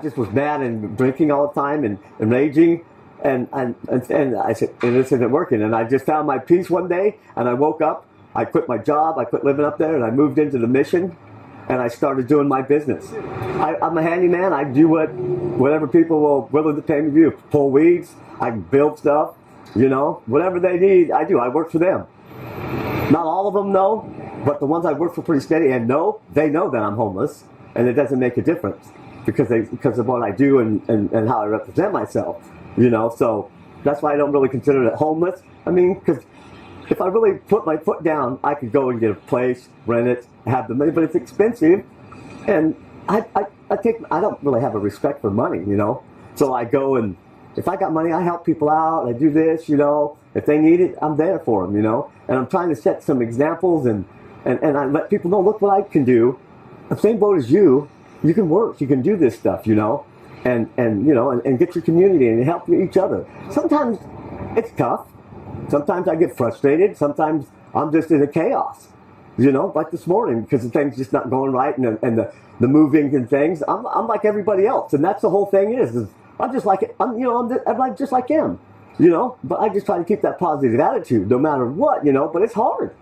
just was mad and drinking all the time and raging. And I said, and this isn't working. And I just found my peace one day, and I woke up. I quit my job. I quit living up there, and I moved into the mission, and I started doing my business. I'm a handyman. I do whatever people will willing to pay me to do. Pull weeds. I build stuff. You know, whatever they need, I do. I work for them. Not all of them know, but the ones I work for pretty steady and know, they know that I'm homeless, and it doesn't make a difference because of what I do and how I represent myself. You know, so that's why I don't really consider it homeless. I mean, because if I really put my foot down, I could go and get a place, rent it, have the money, but it's expensive. And I don't really have a respect for money, you know. So I go and if I got money, I help people out. I do this, you know. If they need it, I'm there for them, you know. And I'm trying to set some examples and I let people know, look what I can do. The same boat as you can work, you can do this stuff, you know. And you know, and get your community and help each other. Sometimes it's tough. Sometimes I get frustrated. Sometimes I'm just in a chaos, you know, like this morning because the thing's just not going right and the moving and things. I'm like everybody else, and that's the whole thing is I'm just like I'm like just like him, you know. But I just try to keep that positive attitude no matter what, you know. But it's hard.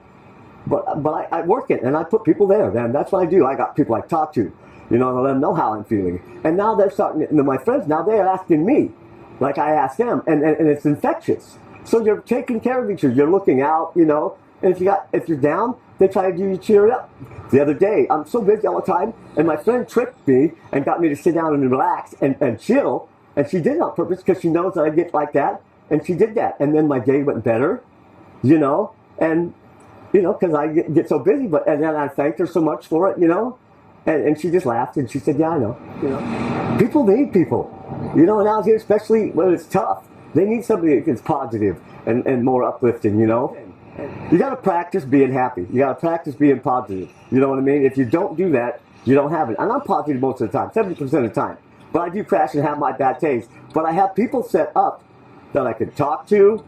But I work it and I put people there, and that's what I do. I got people I talk to. You know, and I let them know how I'm feeling. And now they're starting, my friends, now they're asking me, like I asked them, and it's infectious. So you're taking care of each other. You're looking out, you know, and if you're down, they try to do you cheer up. The other day, I'm so busy all the time, and my friend tricked me and got me to sit down and relax and chill, and she did it on purpose because she knows that I get like that, and she did that. And then my day went better, you know, and, you know, because I get so busy, and then I thanked her so much for it, you know. And she just laughed and she said, yeah, I know. You know, people need people. You know, and out here, especially when it's tough, they need somebody that's positive and more uplifting, you know. You got to practice being happy. You got to practice being positive. You know what I mean? If you don't do that, you don't have it. And I'm positive most of the time, 70% of the time. But I do crash and have my bad days. But I have people set up that I can talk to,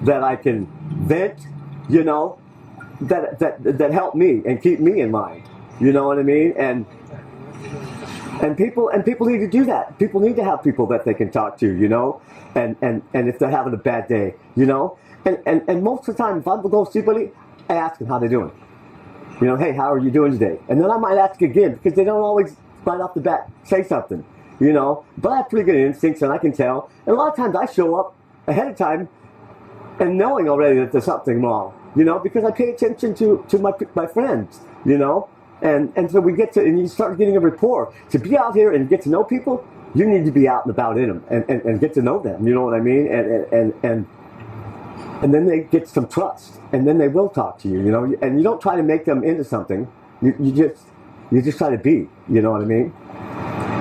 that I can vent, you know, that help me and keep me in mind. You know what I mean? And people need to do that. People need to have people that they can talk to, you know, and if they're having a bad day, you know, and most of the time, if I'm going to see somebody, I ask them how they're doing. You know, hey, how are you doing today? And then I might ask again because they don't always right off the bat say something, you know. But I have pretty good instincts and I can tell. And a lot of times I show up ahead of time and knowing already that there's something wrong, you know, because I pay attention to my friends, you know. And so we get to, and you start getting a rapport. To be out here and get to know people, you need to be out and about in them and get to know them, you know what I mean? And then they get some trust, and then they will talk to you, you know? And you don't try to make them into something. You just try to be, you know what I mean?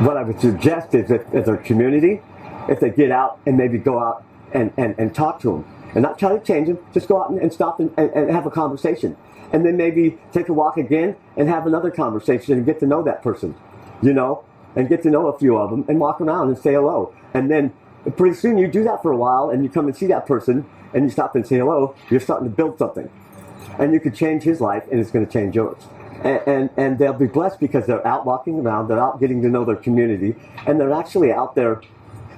What I would suggest is if their community, if they get out and maybe go out and talk to them, and not try to change them, just go out and stop and have a conversation. And then maybe take a walk again and have another conversation and get to know that person, you know, and get to know a few of them and walk around and say hello. And then pretty soon you do that for a while and you come and see that person and you stop and say hello, you're starting to build something. And you could change his life and it's going to change yours. And they'll be blessed because they're out walking around, they're out getting to know their community, and they're actually out there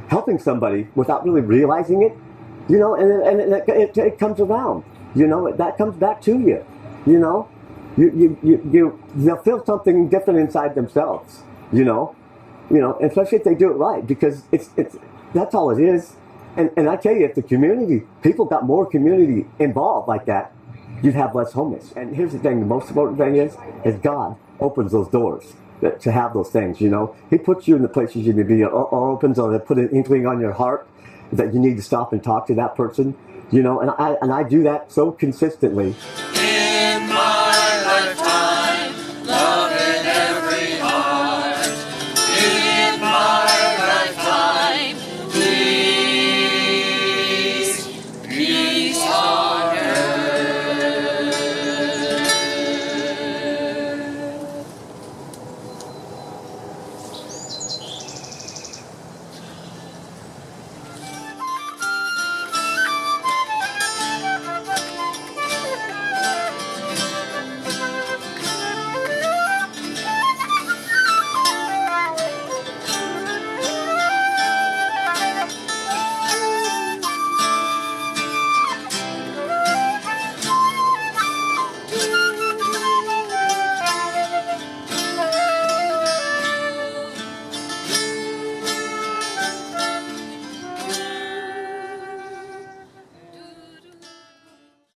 helping somebody without really realizing it, you know, and it comes around, you know, that comes back to you. You know, they'll feel something different inside themselves. You know, especially if they do it right, because it's that's all it is. And I tell you, if the community, people got more community involved like that, you'd have less homeless. And here's the thing: the most important thing is God opens those doors to have those things. You know, He puts you in the places you need to be, or opens, or put an inkling on your heart that you need to stop and talk to that person. You know, and I do that so consistently.